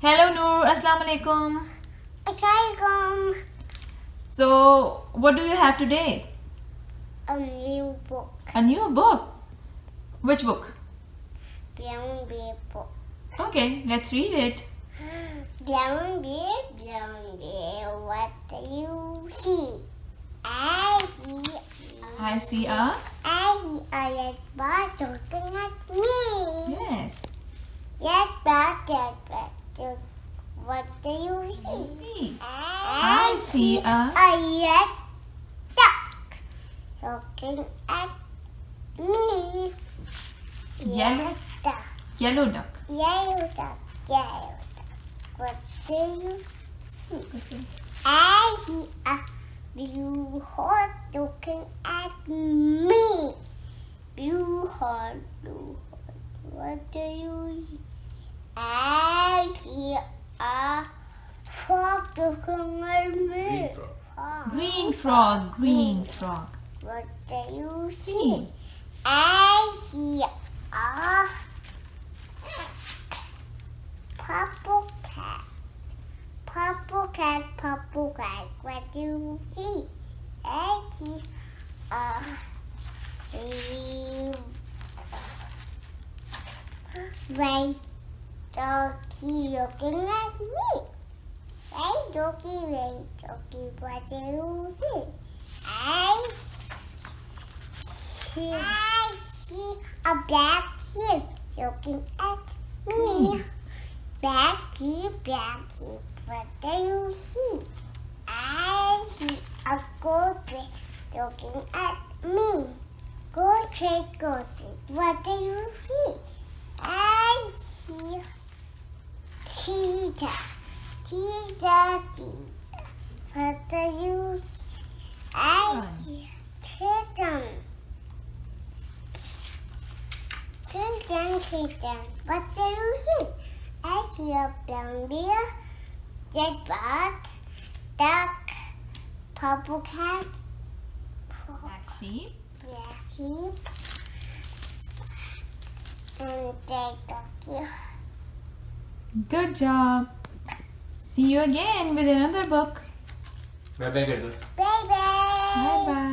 Hello Noor, Assalamu alaikum. Assalamualaikum. So, what do you have today? A new book. A new book. Which book? Brown bear book. Okay, let's read it. Brown bear, what do you see? I see I see a... a red bird looking at me. Yes. Red bird, what do you see? See. I see a... red duck looking at me. Yellow Duck. Yellow duck. Yellow duck. What do you see? Okay. I see a blue horse looking at me. Blue horse. What do you see? I see a frog looking at me. Green frog. What do you see? I see a purple cat. Purple cat. What do you see? I see a white doggy looking at me. White doggy, what do you see? I see a black sheep looking at me. Black sheep, what do you see? I see a goldfish looking at me. Goldfish, what do you see? I see cheetah. What do you see? I see chicken. What do you see? I see a brown bear, red bird, duck, purple cat, Black sheep. and red ducky. Good job. See you again with another book. Bye bye, guys. Bye bye. Bye bye.